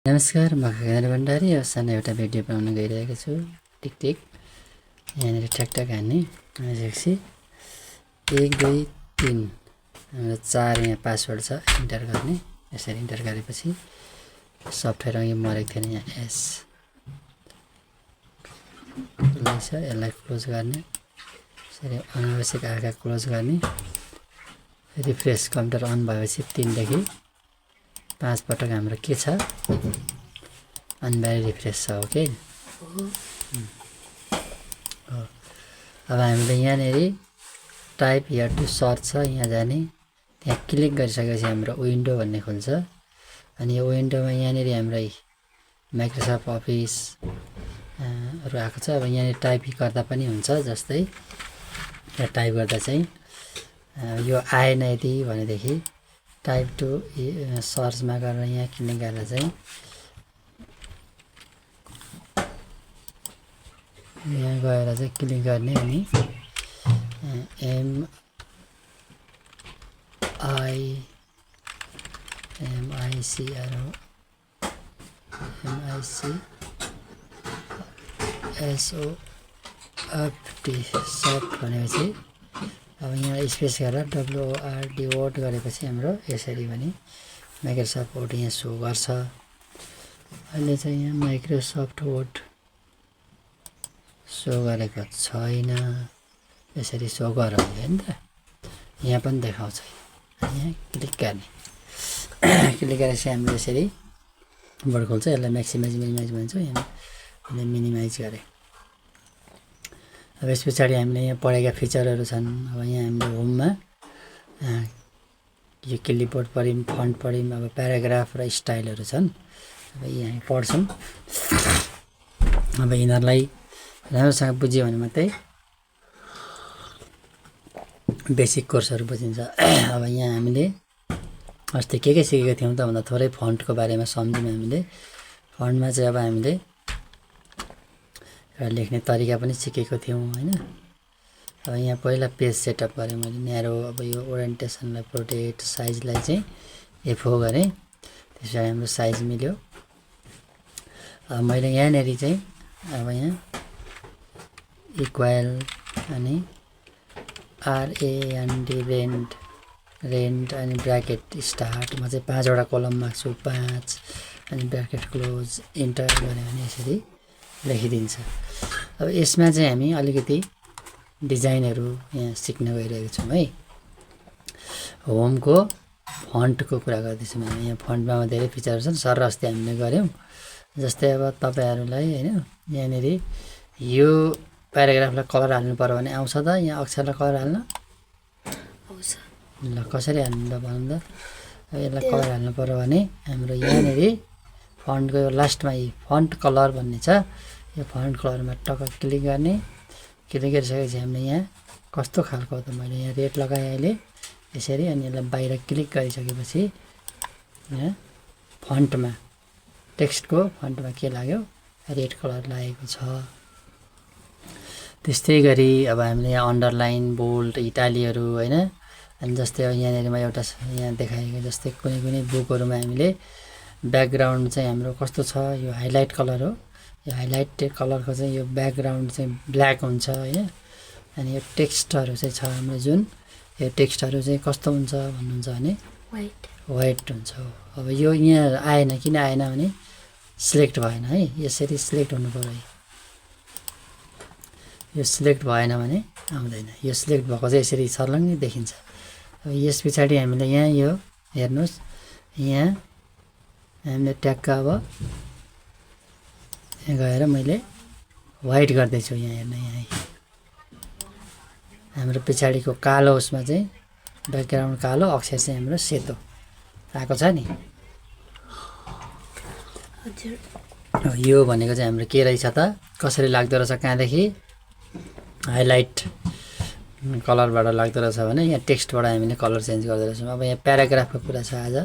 नमस्कार, म खगेन्द्र भण्डारी अब सानो एउटा भिडियो बनाउन गइरहेको छु। टिक यहाँनिर ठ्याकठ्याक हान्ने आइसकेपछि 1 2 3 हाम्रो 4 यहाँ पासवर्ड छ, इन्टर गर्ने। यसरी इन्टर गरेपछि सफ्टवेयरमा यो मरेको थिएन, यहाँ एस छ, यसलाई क्लोज गर्ने। यसरी अनावश्यक आएका क्लोज गर्ने। रिफ्रेस कम्प्युटर अन भएपछि 3 देखि 5 पटक हाम्रो के छ, अनभ्यालिड रिफ्रेस छ। ओके, अब हामीले यहाँनिर टाइप हियर टु सर्च छ, यहाँ जाने। त्यहाँ क्लिक गरिसकेपछि हाम्रो विन्डो भन्ने खुल्छ। अनि यो विन्डोमा यहाँनिर हाम्रै माइक्रोसफ्ट अफिस हरू आएको छ। अब यहाँनिर टाइप गर्दा पनि हुन्छ, जस्तै यहाँ टाइप गर्दा चाहिँ यो आएन यदि भनेदेखि टाइप टु सर्चमा गरेर यहाँ क्लिक गरेर चाहिँ यहाँ गएर चाहिँ क्लिक गर्ने। अनि MICSOFT सफ्ट भनेपछि अब यहाँ स्पेस गरेर WORD वर्ड गरेपछि हाम्रो यसरी पनि माइक्रोसफ्ट वर्ड यहाँ सो गर्छ। अहिले चाहिँ यहाँ माइक्रोसफ्ट वर्ड सो गरेको छैन, यसरी सो गरौँ होइन त, यहाँ पनि देखाउँछ। यहाँ क्लिक गर्ने, क्लिक गरेपछि हाम्रो यसरी वर्ड खोल्छ। यसलाई म्याक्सिमाइज मिनिमाइज भन्छ, यहाँ मैले मिनिमाइज गरेँ। अब यस पछाडि हामीले यहाँ पढेका फिचरहरू छन्। अब यहाँ हामीले होममा यो क्लिपबोर्ड पढ्यौँ, फन्ट पढ्यौँ, अब प्याराग्राफ र स्टाइलहरू छन्। अब यहाँ पढ्छौँ। अब यिनीहरूलाई राम्रोसँग बुझ्यो भने मात्रै बेसिक कोर्सहरू बुझिन्छ। अब यहाँ हामीले अस्ति के सिकेको थियौँ त भन्दा थोरै फन्टको बारेमा सम्झ्यौँ हामीले। फन्टमा चाहिँ अब हामीले लेख्ने तरिका पनि सिकेको थियौँ होइन। अब यहाँ पहिला पेज सेटअप गरेँ मैले, न्यारो। अब यो ओरिएन्टेसनलाई प्रोटेक्ट, साइजलाई चाहिँ F4 गरेँ। त्यसपछि हाम्रो साइज मिल्यो। अब मैले यहाँनिर चाहिँ अब यहाँ इक्वल अनि RAND रेन्ट अनि ब्राकेट स्टार्ट। म चाहिँ 5 वटा कलम माग्छु, 5 अनि ब्राकेट क्लोज, इन्टर गऱ्यो भने यसरी लेखिदिन्छ। अब यसमा चाहिँ हामी अलिकति डिजाइनहरू यहाँ सिक्न गइरहेको छौँ है। होमको फन्टको कुरा गर्दैछौँ हामी। यहाँ फन्टमा धेरै फिचरहरू छन्, सर अस्ति हामीले गऱ्यौँ। जस्तै अब तपाईँहरूलाई होइन, यहाँनिर यो प्याराग्राफलाई कलर हाल्नु पर्यो भने आउँछ त, यहाँ अक्षरलाई कलर हाल्न आउँछ। ल कसरी हाल्नु त भनौँ त। अब यसलाई कलर हाल्नु पर्यो भने हाम्रो यहाँनिर फन्टको यो लास्टमा फन्ट कलर भन्ने छ, यो फन्ट कलरमा टक्क क्लिक गर्ने। क्लिक गरिसकेपछि हामीले यहाँ कस्तो खालको त मैले यहाँ रेड लगाएँ अहिले यसरी। अनि यसलाई बाहिर क्लिक गरिसकेपछि यहाँ फन्टमा टेक्स्टको फन्टमा के लाग्यो, रेड कलर लागेको छ। त्यस्तै गरी अब हामीले यहाँ अन्डरलाइन, बोल्ड, इटालीहरू होइन। अनि जस्तै अब यहाँनिर म एउटा यहाँ देखाएको जस्तै कुनै बुकहरूमा हामीले ब्याकग्राउन्ड चाहिँ हाम्रो कस्तो छ, यो हाइलाइट कलर हो। यो हाइलाइट कलरको चाहिँ यो ब्याकग्राउन्ड चाहिँ ब्ल्याक हुन्छ होइन। अनि यो टेक्स्टहरू चाहिँ छ हाम्रो, जुन यो टेक्स्टहरू चाहिँ कस्तो हुन्छ भन्नुहुन्छ भने वाइट हुन्छ। अब यो यहाँ आएन, किन आएन भने सिलेक्ट भएन है। यसरी सिलेक्ट हुनु पर्यो, यो सिलेक्ट भएन भने आउँदैन। यो सिलेक्ट भएको चाहिँ यसरी सर्लङ्गै देखिन्छ। अब यस पछाडि हामीले यहाँ यो हेर्नुहोस्, यहाँ हामीले ट्याक्क अब यहाँ गएर मैले वाइट गर्दैछु। यहाँ हेर्नु, यहाँ हाम्रो पछाडिको कालो उसमा चाहिँ ब्याकग्राउन्ड कालो, अक्षर चाहिँ हाम्रो सेतो आएको छ नि। अब यो भनेको चाहिँ हाम्रो के रहेछ त, कसरी लाग्दो रहेछ, कहाँदेखि हाइलाइट कलरबाट लाग्दो रहेछ भने यहाँ टेक्स्टबाट हामीले कलर चेन्ज गर्दो रहेछौँ। अब यहाँ प्याराग्राफको कुरा छ आज।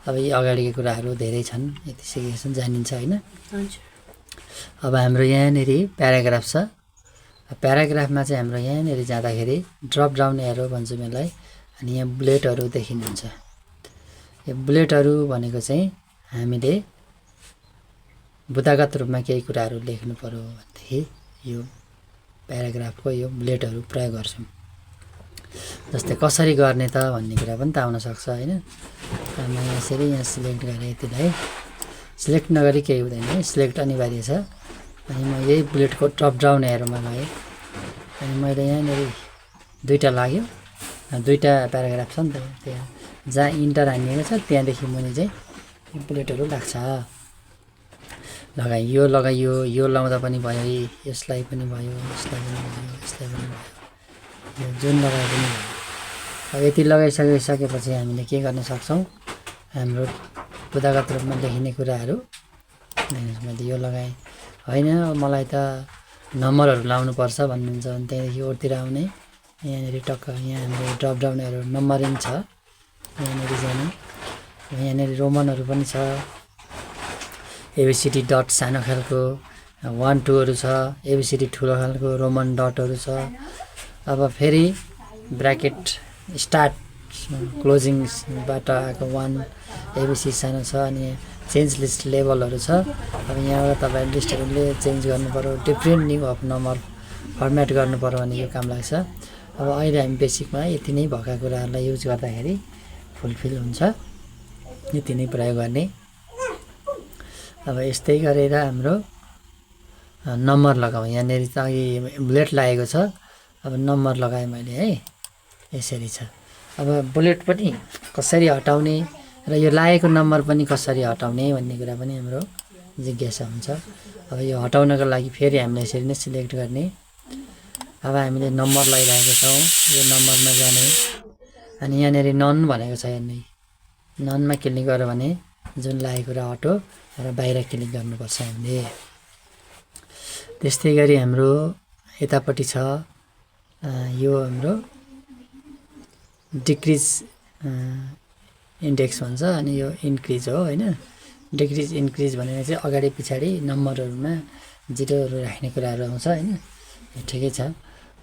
अब यी अगाडिको कुराहरू धेरै छन्, यति सिकेको छन्, जानिन्छ होइन। अब हाम्रो यहाँनिर प्याराग्राफ छ। प्याराग्राफमा चाहिँ हाम्रो यहाँनिर जाँदाखेरि ड्रप डाउन एरो भन्छु यसलाई। अनि यहाँ बुलेटहरू देखिनुहुन्छ। यो बुलेटहरू भनेको चाहिँ हामीले बुदागत रूपमा केही कुराहरू लेख्नु पर्यो भनेदेखि यो प्याराग्राफको यो बुलेटहरू प्रयोग गर्छौँ। जस्तै कसरी गर्ने त भन्ने कुरा पनि त आउन सक्छ होइन। म यसरी यहाँ सिलेक्ट गरेँ, यतिलाई सिलेक्ट नगरी केही हुँदैन है, सिलेक्ट अनिवार्य छ। अनि म यही बुलेटको ड्रप डाउन एरोमा गएँ, अनि मैले यहाँनिर दुईवटा लाग्यो, दुईवटा प्याराग्राफ छ नि त, त्यहाँ जहाँ इन्टर हानिएको छ त्यहाँदेखि मुनि चाहिँ बुलेटहरू लाग्छ। लगाइयो लगाइयो, यो लाउँदा पनि भयो, यसलाई पनि भयो, यसलाई पनि भयो, यसलाई पनि भयो, यो जुन लगाए पनि भयो। अब यति लगाइसकेपछि हामीले के गर्न सक्छौँ, हाम्रो बुदागत रूपमा लेखिने कुराहरू। मैले यो लगाएँ, होइन मलाई त नम्बरहरू लाउनुपर्छ भन्नुहुन्छ भने त्यहाँदेखि ओरतिर आउने, यहाँनिर टक्क यहाँ हाम्रो ड्रप डाउनहरू नम्बरिङ छ, यहाँनिर जाने, यहाँनिर रोमनहरू पनि छ, एबिसिडी डट सानो खालको 1 2हरू छ, एबिसिडी ठुलो खालको रोमन डटहरू छ। अब फेरि ब्राकेट स्टार्ट क्लोजिङबाट आएको 1 एबिसी सानो छ, अनि चेन्ज लिस्ट लेभलहरू छ। अब यहाँबाट तपाईँ लिस्टहरूले चेन्ज गर्नु पऱ्यो, different new of number format गर्नु पऱ्यो भने यो काम लाग्छ। अब अहिले हामी बेसिकमा यति नै भएका कुराहरूलाई युज गर्दाखेरि फुलफिल हुन्छ, यति नै प्रयोग गर्ने। अब यस्तै गरेर हाम्रो नम्बर लगाउँ, यहाँनिर त अघि बुलेट लागेको छ, अब नम्बर लगाएँ मैले है, यसरी छ। अब बुलेट पनि कसरी हटाउने र यो लागेको नम्बर पनि कसरी हटाउने भन्ने कुरा पनि हाम्रो जिज्ञासा हुन्छ। अब यो हटाउनको लागि फेरि हामीले यसरी नै सिलेक्ट गर्ने। अब हामीले नम्बर लगाइरहेको छौँ, यो नम्बरमा जाने, अनि यहाँनिर नन भनेको छ, यहाँनिर ननमा क्लिक गर्यो भने जुन लागेको कुरा हटो र बाहिर क्लिक गर्नुपर्छ हामीले। त्यस्तै गरी हाम्रो यतापट्टि छ यो हाम्रो डिक्रिज इन्डेक्स भन्छ, अनि यो इन्क्रिज हो होइन। डिक्रिज इन्क्रिज भनेर चाहिँ अगाडि पछाडि नम्बरहरूमा जिरोहरू राख्ने कुराहरू आउँछ होइन, ठिकै छ।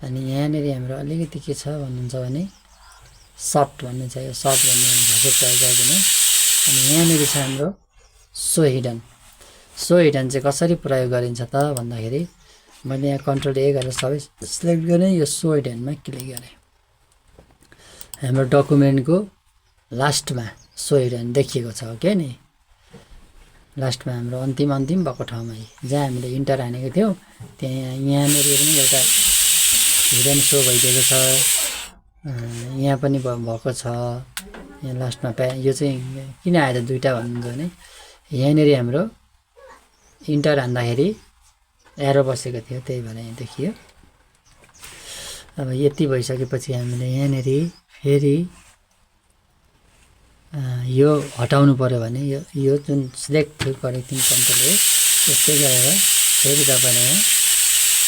अनि यहाँनिर हाम्रो अलिकति के छ भन्नुहुन्छ भने सर्ट भन्ने छ, यो सर्ट भन्ने भाषा प्रयोग गर्दैन। अनि यहाँनिर छ हाम्रो सो हिडन। सो हिडन चाहिँ कसरी प्रयोग गरिन्छ त भन्दाखेरि मैले यहाँ कन्ट्रोल ए गरेर सबै सिलेक्ट गरेँ, यो सो हिडनमा क्लिक गरेँ। हाम्रो डकुमेन्टको लास्टमा सो हिडन देखिएको छ क्या नि, लास्टमा हाम्रो अन्तिम भएको ठाउँमा जहाँ हामीले इन्टर हानेको थियौँ त्यहाँ यहाँनिर पनि एउटा हिडन सो भइदिएको छ, यहाँ पनि भएको छ, यहाँ लास्टमा यो चाहिँ किन आयो त दुईवटा भन्नुहुन्छ भने यहाँनिर हाम्रो इन्टर हान्दाखेरि एरो बसेको थियो, त्यही भएर यहाँ देखियो। अब यति भइसकेपछि हामीले यहाँनिर फेरि यो हटाउनु पऱ्यो भने यो जुन सिलेक्ट गरेको थियौँ कन्ट्रोल हो, यस्तै गरेर फेरि तपाईँले यहाँ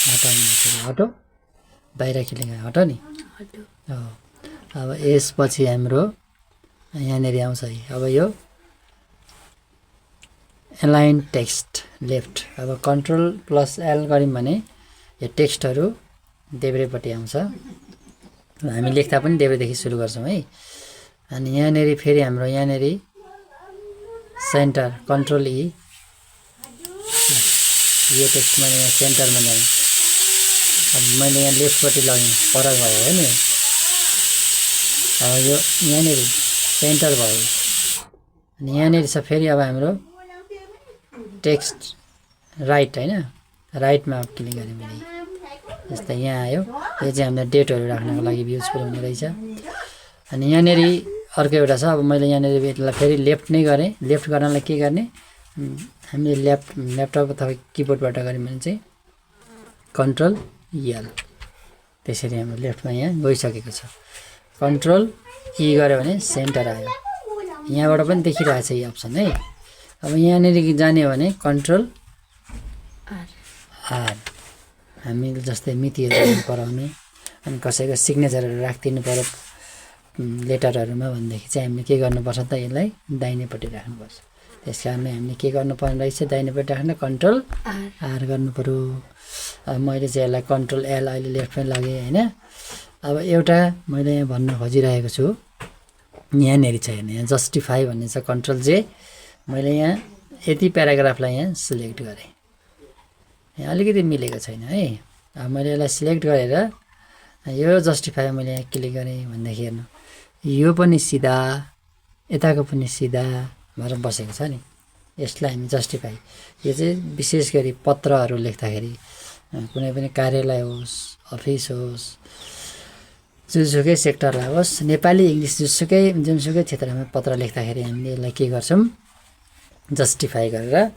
हटाउनु पऱ्यो, हटो बाहिर क्लिक हटो नि। अब यसपछि हाम्रो यहाँनिर आउँछ है, अब यो एलाइन टेक्स्ट लेफ्ट। अब कन्ट्रोल प्लस एल गऱ्यौँ भने यो टेक्स्टहरू देब्रेपट्टि आउँछ, हामी लेख्दा पनि देब्रेदेखि सुरु गर्छौँ है। अनि यहाँनिर फेरि हाम्रो यहाँनिर सेन्टर कन्ट्रोल ई, यो टेक्स्टमा यहाँ सेन्टरमा जाएँ। अब मैले यहाँ लेफ्टपट्टि लगेँ, फरक भयो हो नि। अब यो यहाँनिर सेन्टर भयो, अनि यहाँनिर छ फेरि अब हाम्रो टेक्स्ट राइट होइन, राइटमा क्लिक गरेँ मैले, जस्तै यहाँ आयो। यो चाहिँ हामीलाई डेटहरू राख्नको लागि युजफुल हुने रहेछ। अनि यहाँनिर अर्को एउटा छ, अब मैले यहाँनिर यसलाई फेरि लेफ्ट नै गरेँ। लेफ्ट गर्नलाई के गर्ने, हामीले ल्यापटप अथवा किबोर्डबाट गऱ्यौँ भने चाहिँ कन्ट्रोल एल, त्यसरी हाम्रो लेफ्टमा यहाँ गइसकेको छ। कन्ट्रोल ई गऱ्यो भने सेन्टर आयो, यहाँबाट पनि देखिरहेछ यो अप्सन है। अब यहाँनिर जाने हो भने कन्ट्रोल आर, हामीले जस्तै मितिहरू पराउने अनि कसैको सिग्नेचरहरू राखिदिनु पऱ्यो लेटरहरूमा भनेदेखि चाहिँ हामीले के गर्नुपर्छ त, यसलाई दाहिनेपट्टि राख्नुपर्छ। त्यस कारणले हामीले के गर्नुपर्ने रहेछ, दाहिनेपट्टि राख्न कन्ट्रोल आर गर्नु पऱ्यो। अब मैले चाहिँ यसलाई कन्ट्रोल एल अहिले लेफ्टमै लगेँ होइन। अब एउटा मैले यहाँ भन्न खोजिरहेको छु, यहाँनिर छ हेर्ने, यहाँ जस्टिफाई भन्ने छ, कन्ट्रोल जे। मैले यहाँ यति प्याराग्राफलाई यहाँ सिलेक्ट गरेँ। यहाँ अलिकति मिलेको छैन है। अब मैले यसलाई सिलेक्ट गरेर यो जस्टिफाई मैले यहाँ क्लिक गरेँ भनेदेखि हेर्नु यो पनि सिधा यताको पनि सिधा भएर बसेको छ नि। यसलाई हामी जस्टिफाई, यो चाहिँ विशेष गरी पत्रहरू लेख्दाखेरि कुनै पनि कार्यालय होस्, अफिस होस्, जुनसुकै सेक्टरलाई होस्, नेपाली इङ्ग्लिस जुनसुकै क्षेत्रमा पत्र लेख्दाखेरि हामीले यसलाई के गर्छौँ, जस्टिफाई गरेर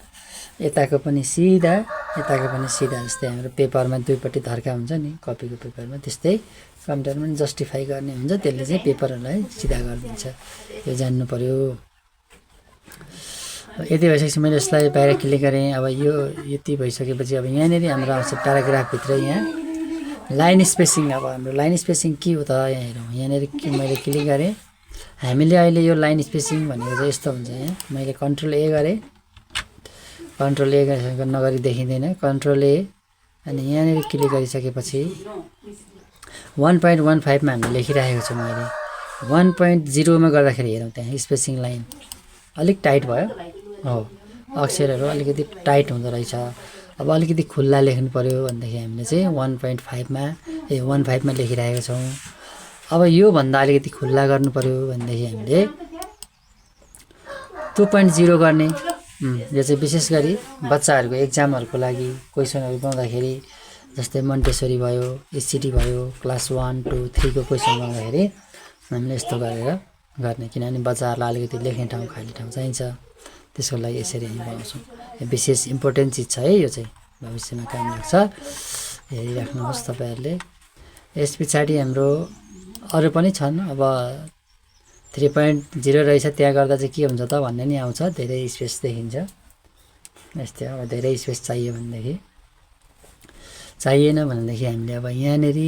यताको पनि सिधा यताको पनि सिधा। जस्तै हाम्रो पेपरमा दुईपट्टि धर्का हुन्छ नि, कपीको पेपरमा, त्यस्तै कम्प्युटरमा पनि जस्टिफाई गर्ने हुन्छ, त्यसले चाहिँ पेपरहरूलाई सिधा गरिदिन्छ। यो जान्नु पर्यो। यति भइसकेपछि मैले यसलाई बाहिर क्लिक गरेँ। अब यो यति भइसकेपछि अब यहाँनिर हाम्रो आउँछ प्याराग्राफभित्र यहाँ लाइन स्पेसिङ। अब हाम्रो लाइन स्पेसिङ के हो त, यहाँ हेरौँ। यहाँनिर मैले क्लिक गरेँ। हामीले अहिले यो लाइन स्पेसिङ भनेको चाहिँ यस्तो हुन्छ। यहाँ मैले कन्ट्रोल ए गरेँ, कन्ट्रोल ए नगरी देखिँदैन, कन्ट्रोल ए, अनि यहाँनिर क्लिक गरिसकेपछि 1.15मा हामीले लेखिरहेको छौँ। अहिले 1.0मा गर्दाखेरि हेरौँ, त्यहाँ स्पेसिङ लाइन अलिक टाइट भयो हो, अक्षरहरू अलिकति टाइट हुँदो रहेछ। अब अलिकति खुल्ला लेख्नु पऱ्यो भनेदेखि हामीले चाहिँ 1.5मा लेखिरहेको छौँ। अब योभन्दा अलिकति खुल्ला गर्नु पऱ्यो भनेदेखि हामीले 2.0 गर्ने। यो चाहिँ विशेष गरी बच्चाहरूको एक्जामहरूको लागि क्वेसनहरू बनाउँदाखेरि, जस्तै मन्टेसरी भयो, एससिटी भयो, क्लास 1, 2, 3 को क्वेसन बनाउँदाखेरि हामीले यस्तो गरेर गर्ने, किनभने बच्चाहरूलाई अलिकति लेख्ने ठाउँ खाली ठाउँ चाहिन्छ। त्यसको लागि यसरी हामी बनाउँछौँ। यो विशेष इम्पोर्टेन्ट चिज छ है, यो चाहिँ भविष्यमा काम लाग्छ। हेरिराख्नुहोस् तपाईँहरूले। यस पछाडि हाम्रो अरू पनि छन्। अब 3.0 रहेछ, त्यहाँ गर्दा चाहिँ के हुन्छ त भन्ने नि आउँछ, धेरै स्पेस देखिन्छ। यस्तै अब धेरै स्पेस चाहियो भनेदेखि, चाहिएन भनेदेखि हामीले अब यहाँनिर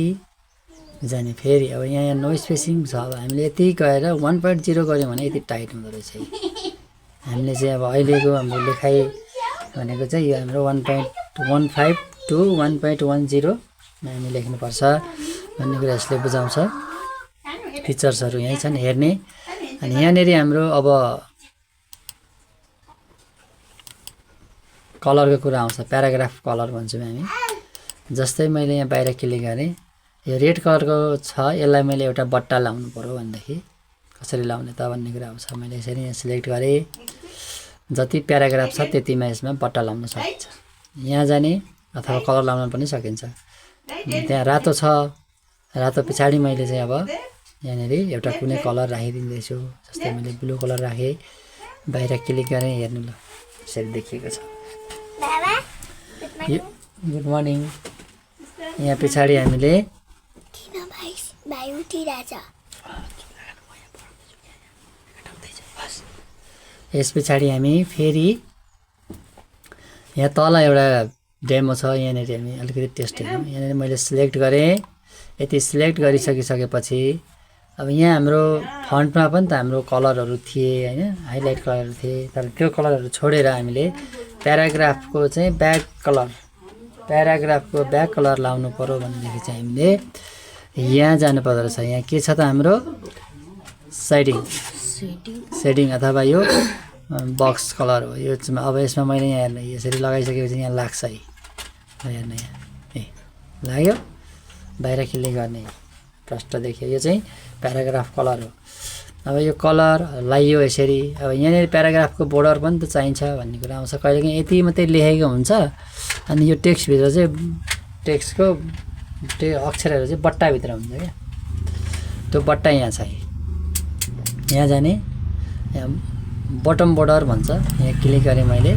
जाने। फेरि अब यहाँ नो स्पेसिङ छ। अब हामीले यति गएर 1.0 गऱ्यौँ भने यति टाइट हुँदो रहेछ। हामीले चाहिँ अब अहिलेको हाम्रो लेखाइ भनेको चाहिँ यो हाम्रो 1.15 to 1.10मा हामी लेख्नुपर्छ भन्ने कुरा यसले बुझाउँछ। फिचर्सहरू यहीँ छन् हेर्ने। अनि यहाँनिर हाम्रो अब कलरको कुरा आउँछ, प्याराग्राफ कलर भन्छौँ हामी। जस्तै मैले यहाँ बाहिर क्लिक गरेँ, यो रेड कलरको छ, यसलाई मैले एउटा बट्टा लाउनु पर्यो भनेदेखि कसरी लाउने त भन्ने कुरा आउँछ। मैले यसरी यहाँ सिलेक्ट गरेँ, जति प्याराग्राफ छ त्यतिमा यसमा बट्टा लाउन सकिन्छ। यहाँ जाने अथवा कलर लाउन पनि सकिन्छ। त्यहाँ रातो छ, रातो पछाडि मैले चाहिँ अब यहाँनिर एउटा कुनै कलर राखिदिँदैछु। जस्तै मैले ब्लू कलर राखेँ, बाहिर क्लिक गरेँ, हेर्नु ल यसरी देखिएको छ। Good morning. यहाँ पछाडि हामीले यस पछाडि हामी फेरि यहाँ तल एउटा डेमो छ, यहाँनिर हामी अलिकति टेस्ट हेरौँ। यहाँनिर मैले सिलेक्ट गरेँ। यति सिलेक्ट गरिसकिसकेपछि अब यहाँ हाम्रो फन्टमा पनि त हाम्रो कलरहरू थिए होइन, हाइलाइट कलरहरू थिए। तर त्यो कलरहरू छोडेर हामीले प्याराग्राफको चाहिँ ब्याक कलर लाउनु पर्यो भनेदेखि चाहिँ हामीले यहाँ जानुपर्दो रहेछ। यहाँ के छ त हाम्रो सेडिङ अथवा यो बक्स कलर हो। यो अब यसमा मैले यहाँ हेर्नु, यसरी लगाइसकेपछि यहाँ लाग्छ है, हेर्नु यहाँ ए लाग्यो। बाहिर क्लिक गर्ने, प्रष्ट देखियो। यो चाहिँ प्याराग्राफ कलर हो। अब यो कलर लगाइयो यसरी। अब यहाँनिर प्याराग्राफको बोर्डर पनि त चाहिन्छ भन्ने कुरा आउँछ। कहिलेकाहीँ यति मात्रै लेखेको हुन्छ, अनि यो टेक्स्टभित्र चाहिँ टेक्स्टको अक्षरहरू चाहिँ बट्टाभित्र हुन्छ क्या। त्यो बट्टा यहाँ छ, यहाँ जाने, यहाँ बटम बोर्डर भन्छ। यहाँ क्लिक गरेँ मैले।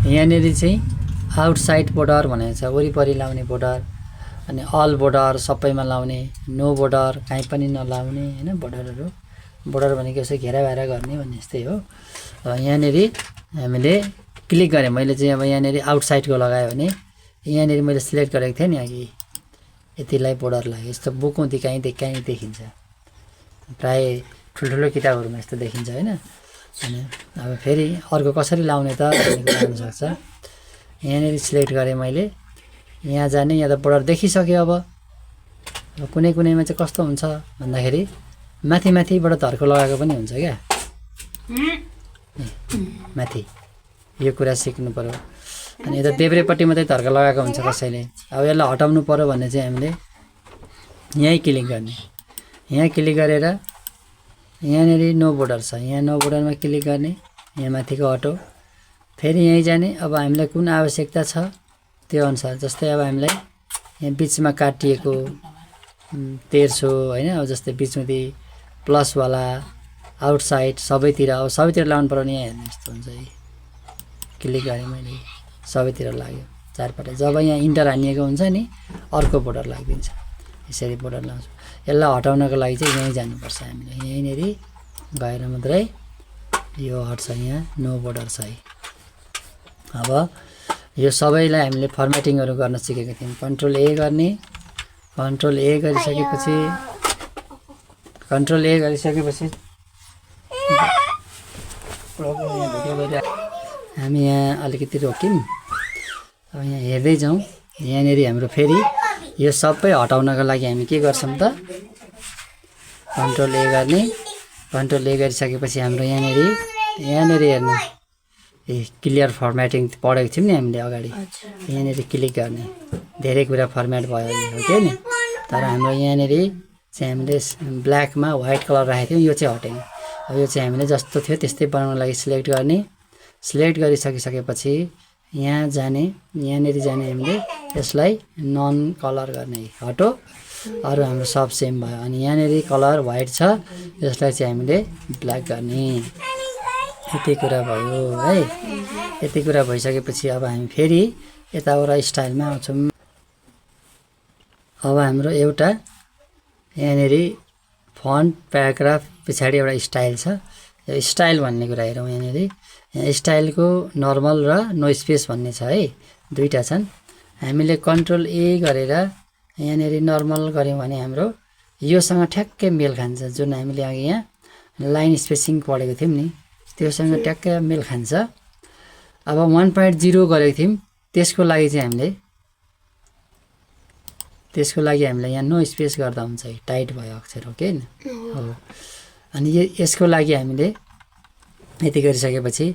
यहाँनिर चाहिँ आउटसाइड बोर्डर भनेको छ, वरिपरि लाउने बोर्डर। अनि अल बोर्डर सबैमा लाउने, नो बोर्डर कहीँ पनि नलाउने होइन। बोर्डर भनेको यसो घेराभेरा गर्ने भन्ने यस्तै हो। यहाँनिर हामीले क्लिक गरेँ मैले चाहिँ। अब यहाँनिर आउटसाइडको लगायो भने यहाँनिर मैले सिलेक्ट गरेको थिएँ नि अघि, यतिलाई बोर्डर लाग्यो। यस्तो बुकौँती कहीँ देखिन्छ, प्राय ठुल्ठुलो किताबहरूमा यस्तो देखिन्छ होइन। अनि अब फेरि अर्को कसरी लाउने त भन्ने कुरा हुनसक्छ। यहाँनिर सिलेक्ट गरेँ मैले, यहाँ जाने। यहाँ त बोर्डर देखिसक्यो। अब कुनैमा चाहिँ कस्तो हुन्छ भन्दाखेरि माथिबाट धर्को लगाएको पनि हुन्छ क्या, माथि यो कुरा सिक्नु पऱ्यो। अनि यता देब्रेपट्टि मात्रै धर्का लगाएको हुन्छ कसैले। अब यसलाई हटाउनु पऱ्यो भने चाहिँ हामीले यहीँ क्लिक गर्ने, यहाँ क्लिक गरेर यहाँनिर नो बोर्डर छ, यहाँ नो बोर्डरमा क्लिक गर्ने, यहाँ माथिको अटो, फेरि यहीँ जाने। अब हामीलाई कुन आवश्यकता छ त्यो अनुसार, जस्तै अब हामीलाई यहाँ बिचमा काटिएको तेर्सो होइन, अब जस्तै बिचमा प्लसवाला आउटसाइड सबैतिर, अब सबैतिर लाउनु पऱ्यो भने यहाँ हेर्नु यस्तो हुन्छ। क्लिक गरेँ मैले, सबैतिर लाग्यो चारपट्टि। जब यहाँ इन्टर हानिएको हुन्छ नि अर्को बोर्डर लागिदिन्छ, यसरी बोर्डर लाउँछु। यसलाई हटाउनको लागि चाहिँ यहीँ जानुपर्छ हामीले, यहीँनिर गएर मात्रै यो हट्छ, यहाँ नो बोर्डर छ है। अब यो सबैलाई हामीले फर्मेटिङहरू गर्न सिकेको थियौँ। कन्ट्रोल ए गर्ने, कन्ट्रोल ए गरिसकेपछि हामी यहाँ अलिकति रोक्यौँ। अब यहाँ हेर्दै जाउँ, यहाँनिर हाम्रो फेरि यो सबै हटाउनको लागि हामी के गर्छौँ त, कन्ट्रोल ए गर्ने, कन्ट्रोल ए गरिसकेपछि हाम्रो यहाँनिर हेर्नु, क्लियर फर्मेटिङ पढेको थियौँ नि हामीले अगाडि, यहाँनिर क्लिक गर्ने, धेरै कुरा फर्मेट भयो हो कि नि। तर हाम्रो यहाँनिर चाहिँ हामीले ब्ल्याकमा व्हाइट कलर राखेको थियौँ, यो चाहिँ हटेन। अब यो चाहिँ हामीले जस्तो थियो त्यस्तै बनाउनको लागि सिलेक्ट गर्ने, सिलेक्ट गरिसकिसकेपछि यहाँ जाने, यहाँनिर जाने, हामीले यसलाई नन कलर गर्ने, हटो, अरू हाम्रो सब सेम भयो। अनि यहाँनिर कलर व्हाइट छ, यसलाई चाहिँ हामीले ब्ल्याक गर्ने। यति कुरा भयो है। यति कुरा भइसकेपछि अब हामी फेरि यताबाट स्टाइलमा आउँछौँ। अब हाम्रो एउटा यहाँनिर फन्ट प्याराग्राफ पछाडि एउटा स्टाइल छ, यो स्टाइल भन्ने कुरा हेरौँ। यहाँनिर यहाँ स्टाइलको नर्मल र नो स्पेस भन्ने छ है, दुईवटा छन्। हामीले कन्ट्रोल ए गरेर यहाँनिर नर्मल गऱ्यौँ भने हाम्रो योसँग ठ्याक्कै मेल खान्छ, जुन हामीले अघि यहाँ लाइन स्पेसिङ पढेको थियौँ नि त्योसँग ट्याक्कै मेल खान्छ। अब 1.0 गरेको थियौँ, त्यसको लागि हामीलाई यहाँ नो स्पेस गर्दा हुन्छ है, टाइट भयो अक्षर हो कि हो। अनि यसको लागि हामीले यति गरिसकेपछि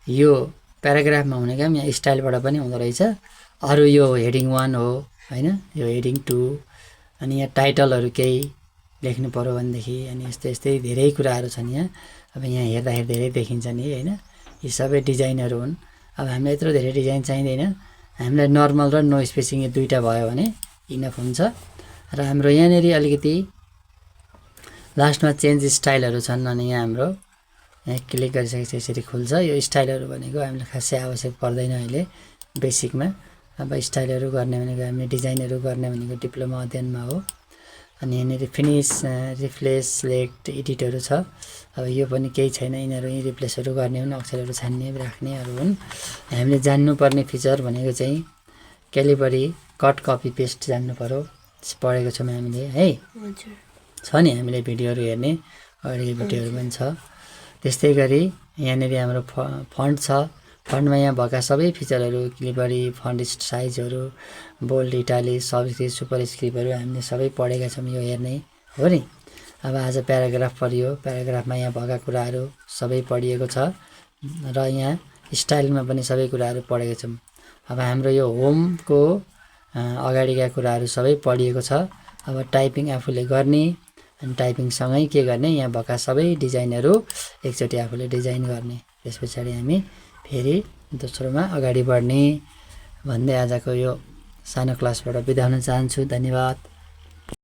यो प्याराग्राफमा हुने काम यहाँ स्टाइलबाट पनि हुँदो रहेछ। अरू यो हेडिङ 1 हो होइन, यो हेडिङ 2, अनि यहाँ टाइटलहरू केही लेख्नु पऱ्यो भनेदेखि, अनि यस्तै धेरै कुराहरू छन् यहाँ। अब यहाँ हेर्दाखेरि धेरै देखिन्छ नि होइन, यी सबै डिजाइनहरू हुन्। अब हामीलाई यत्रो धेरै डिजाइन चाहिँदैन, हामीलाई नर्मल र नो स्पेसिङ यो दुईवटा भयो भने इनफ हुन्छ। र हाम्रो यहाँनिर अलिकति लास्टमा चेन्ज स्टाइलहरू छन्, अनि यहाँ हाम्रो यहाँ क्लिक गरिसकेपछि यसरी खुल्छ। यो स्टाइलहरू भनेको हामीलाई खासै आवश्यक पर्दैन अहिले बेसिकमा। अब स्टाइलहरू गर्ने भनेको हामीले डिजाइनहरू गर्ने भनेको डिप्लोमा अध्ययनमा हो। अनि यहाँनिर फिनिस, रिप्लेस, सिलेक्ट, एडिटहरू छ। अब यो पनि केही छैन, यिनीहरू रिप्लेसहरू गर्ने हुन्, अक्षरहरू छान्ने राख्नेहरू हुन्। हामीले जान्नुपर्ने फिचर भनेको चाहिँ क्यालिबरी, कट, कपी, पेस्ट जान्नु पऱ्यो, पढेको छौँ हामीले है। छ नि हामीले भिडियोहरू हेर्ने, अगाडिको भिडियोहरू पनि छ। त्यस्तै गरी यहाँनिर हाम्रो फन्ट छ, फन्टमा यहाँ भएका सबै फिचरहरू, क्लिबरी, फन्ट साइजहरू, बोल्ड, इटालिक, सबस्क्रिप्ट, सुपरस्क्रिप्टहरू हामीले सबै पढेका छौँ, यो हेर्ने हो नि। अब आज प्याराग्राफ पढियो, प्याराग्राफमा यहाँ भएका कुराहरू सबै पढिएको छ र यहाँ स्टाइलमा पनि सबै कुराहरू पढेका छौँ। अब हाम्रो यो होमको अगाडिका कुराहरू सबै पढिएको छ। अब टाइपिङ आफूले गर्ने, अनि टाइपिङसँगै के गर्ने, यहाँ भएका सबै डिजाइनहरू एकचोटि आफूले डिजाइन गर्ने। त्यस पछाडि हामी फेरि दोस्रोमा अगाडि बढ्ने भन्दै आजको यो सानो क्लासबाट बिदा हुन चाहन्छु। धन्यवाद।